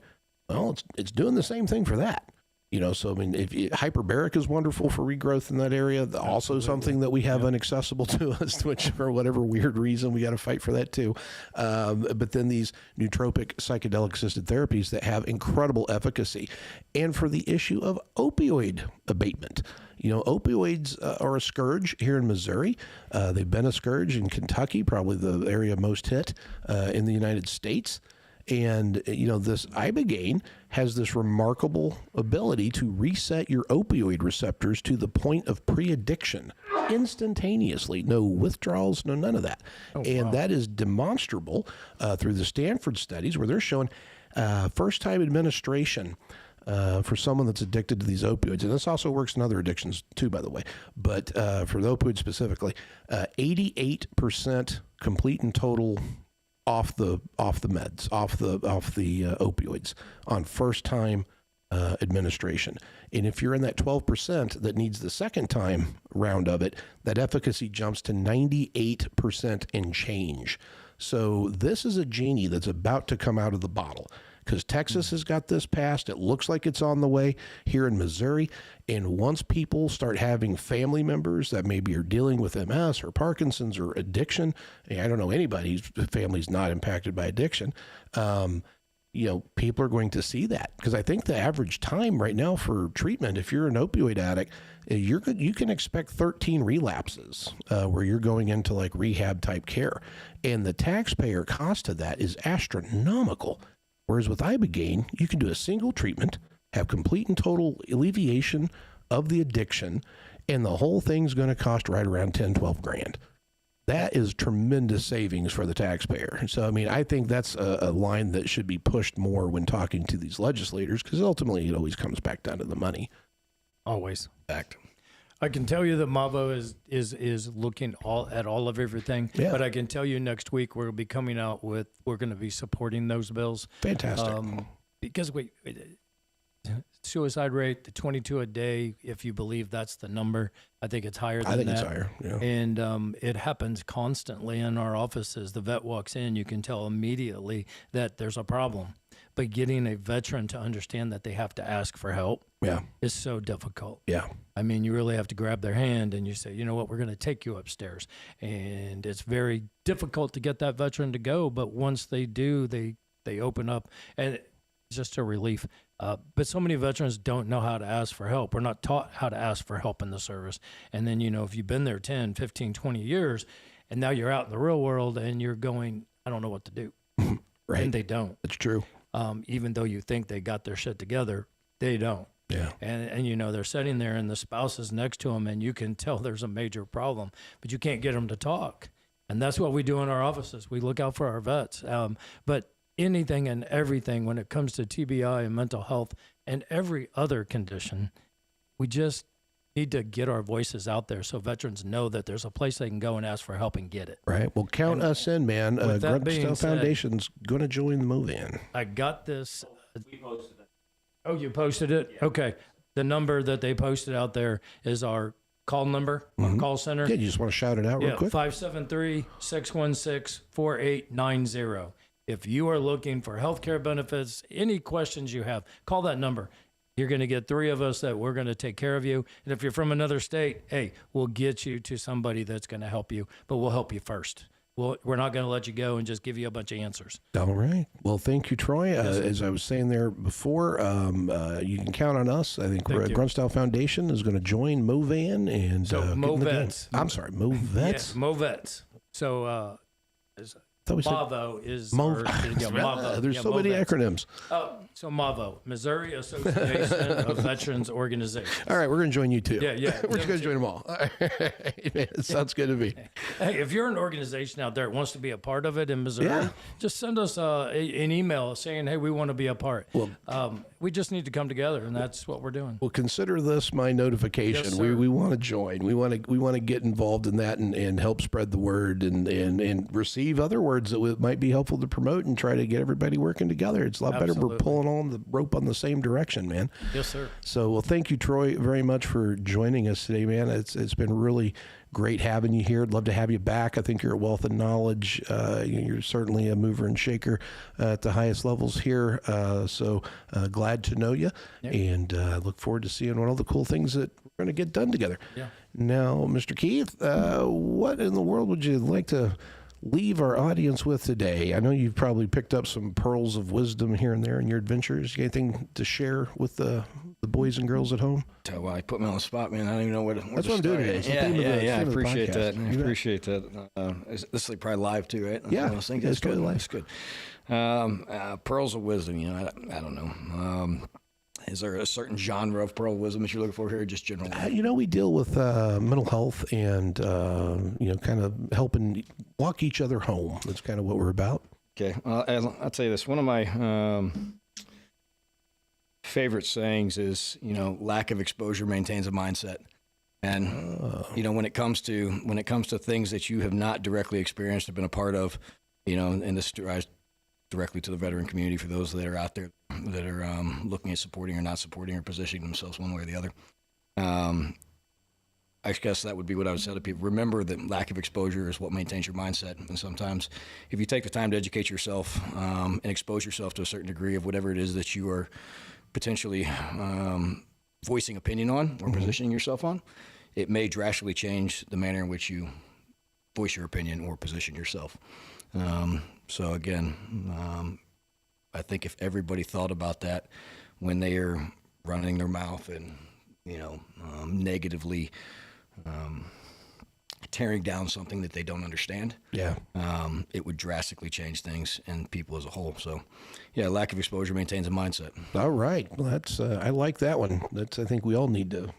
well, it's doing the same thing for that. You know, so I mean, hyperbaric is wonderful for regrowth in that area. Also, something that we have inaccessible to us, which for whatever weird reason we got to fight for that too. But then these nootropic psychedelic assisted therapies that have incredible efficacy, and for the issue of opioid abatement. You know, opioids are a scourge here in Missouri. They've been a scourge in Kentucky, probably the area most hit in the United States. And, you know, this ibogaine has this remarkable ability to reset your opioid receptors to the point of pre-addiction instantaneously. No withdrawals, no none of that. And that is demonstrable through the Stanford studies where they're showing first-time administration for someone that's addicted to these opioids. And this also works in other addictions too, by the way. But for the opioid specifically, 88% complete and total off the meds, off the opioids on first time administration. And if you're in that 12% that needs the second time round of it, that efficacy jumps to 98% and change. So this is a genie that's about to come out of the bottle, because Texas has got this passed. It looks like it's on the way here in Missouri. And once people start having family members that maybe are dealing with MS or Parkinson's or addiction, I don't know anybody whose family's not impacted by addiction, you know, people are going to see that. Because I think the average time right now for treatment, if you're an opioid addict, you can expect 13 relapses where you're going into like rehab type care. And the taxpayer cost of that is astronomical. Whereas with ibogaine, you can do a single treatment, have complete and total alleviation of the addiction, and the whole thing's going to cost right around 10, 12 grand. That is tremendous savings for the taxpayer. So, I mean, I think that's a line that should be pushed more when talking to these legislators, because ultimately it always comes back down to the money. Always. Fact. I can tell you that Mavo is looking at all of everything. Yeah. But I can tell you next week we're going to be supporting those bills. Fantastic. Because suicide rate, the 22 a day, if you believe that's the number, I think it's higher than that. I think it's higher. Yeah. And it happens constantly in our offices. The vet walks in, you can tell immediately that there's a problem. But getting a veteran to understand that they have to ask for help Yeah. is so difficult. Yeah. I mean, you really have to grab their hand and you say, you know what, we're going to take you upstairs. And it's very difficult to get that veteran to go. But once they do, they open up, and it's just a relief. But so many veterans don't know how to ask for help. We're not taught how to ask for help in the service. And then, you know, if you've been there 10, 15, 20 years, and now you're out in the real world and you're going, I don't know what to do. Right. And they don't. That's true. Even though you think they got their shit together, they don't. Yeah. And you know, they're sitting there and the spouse is next to them and you can tell there's a major problem, but you can't get them to talk. And that's what we do in our offices. We look out for our vets. But anything and everything when it comes to TBI and mental health and every other condition, we just need to get our voices out there so veterans know that there's a place they can go and ask for help and get it. Right. Well, count us in, man. with that Grunt being Style said- Foundation's going to join the move in. I got this. We posted it. Oh, you posted it? Okay. The number that they posted out there is our call number, our call center. Yeah, you just want to shout it out real Yeah, quick? 573-616-4890. If you are looking for healthcare benefits, any questions you have, call that number. You're going to get 3 of us that we're going to take care of you. And if you're from another state, hey, we'll get you to somebody that's going to help you, but we'll help you first. We're not going to let you go and just give you a bunch of answers. All right. Well, thank you, Troy. As I was saying there before, you can count on us. I think Grunt Style Foundation is going to join Movan and So get in the game. Movets. I'm sorry, Movets. Yeah, Movets. So Thought we said MAVO is Mov- MAVO. There's so many Movets. acronyms. So MAVO, Missouri Association of Veterans Organizations. All right, we're going to join you too. Yeah. We're just going to join them all. All right. It sounds good to me. Hey, if you're an organization out there that wants to be a part of it in Missouri, Yeah. just send us an email saying, hey, we want to be a part. Well, we just need to come together, and that's what we're doing. Well, consider this my notification. Yes, we sir. want to join. We want to get involved in that and help spread the word and receive other words that might be helpful to promote and try to get everybody working together. It's a lot better. We're Absolutely. pulling on the rope on the same direction, man. Yes, sir. So, well, thank you, Troy, very much for joining us today, man. It's been really great having you here. I'd love to have you back. I think you're a wealth of knowledge. You're certainly a mover and shaker at the highest levels here. So glad to know you, and look forward to seeing all the cool things that we're going to get done together. Yeah. Now, Mr. Keith, what in the world would you like to leave our audience with today? I know you've probably picked up some pearls of wisdom here and there in your adventures. Anything to share with the boys and girls at home? Well, you put me on the spot, man. I don't even know where to That's what I'm doing today. It's the Yeah, theme of the- I theme of the appreciate podcast. that. You I bet. appreciate that. This is probably live too, right? Yeah, I was thinking it's that's good. totally live. That's good. Pearls of wisdom. You know, I don't know. Is there a certain genre of pearl of wisdom that you're looking for here, or just general? We deal with mental health and, kind of helping walk each other home. That's kind of what we're about. Okay, I'll tell you this. One of my favorite sayings is, lack of exposure maintains a mindset. And when it comes to things that you have not directly experienced or been a part of, and this drives directly to the veteran community for those that are out there that are looking at supporting or not supporting or positioning themselves one way or the other. I guess that would be what I would say to people. Remember that lack of exposure is what maintains your mindset. And sometimes if you take the time to educate yourself and expose yourself to a certain degree of whatever it is that you are potentially voicing opinion on or positioning yourself on, it may drastically change the manner in which you voice your opinion or position yourself. So again, I think if everybody thought about that when they are running their mouth and, negatively tearing down something that they don't understand, it would drastically change things and people as a whole. So, lack of exposure maintains a mindset. All right. Well, that's I like that one. I think we all need to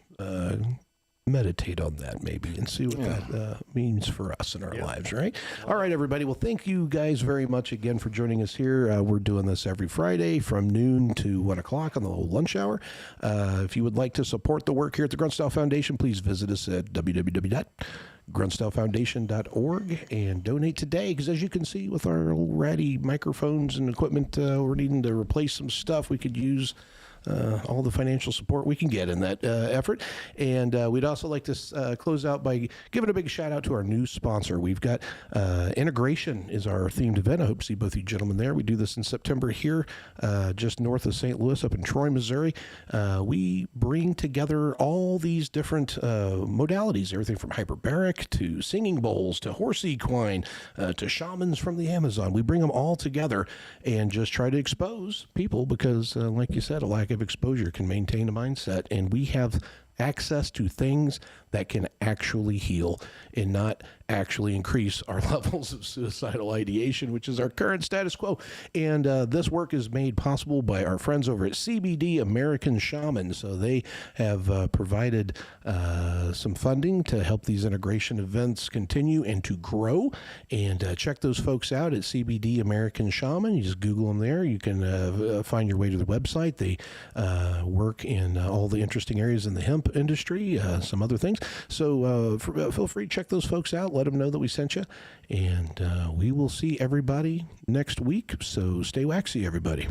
meditate on that maybe and see what that means for us in our lives, right? All right, everybody. Well, thank you guys very much again for joining us here. We're doing this every Friday from noon to 1 o'clock on the lunch hour. If you would like to support the work here at the Grunt Style Foundation, please visit us at www.gruntstylefoundation.org and donate today, because as you can see with our old ratty microphones and equipment, we're needing to replace some stuff. We could use all the financial support we can get in that effort. And we'd also like to close out by giving a big shout out to our new sponsor. We've got Integration is our themed event. I hope to see both you gentlemen there. We do this in September here, just north of St. Louis up in Troy, Missouri. We bring together all these different modalities, everything from hyperbaric to singing bowls to horse equine to shamans from the Amazon. We bring them all together and just try to expose people because, like you said, a lack of exposure can maintain a mindset, and we have access to things that can actually heal and not actually increase our levels of suicidal ideation, which is our current status quo. And this work is made possible by our friends over at CBD American Shaman. So they have provided some funding to help these integration events continue and to grow. And check those folks out at CBD American Shaman. You just Google them there. You can find your way to the website. They work in all the interesting areas in the hemp industry, some other things. So feel free to check those folks out. Let them know that we sent you. And we will see everybody next week. So stay waxy, everybody.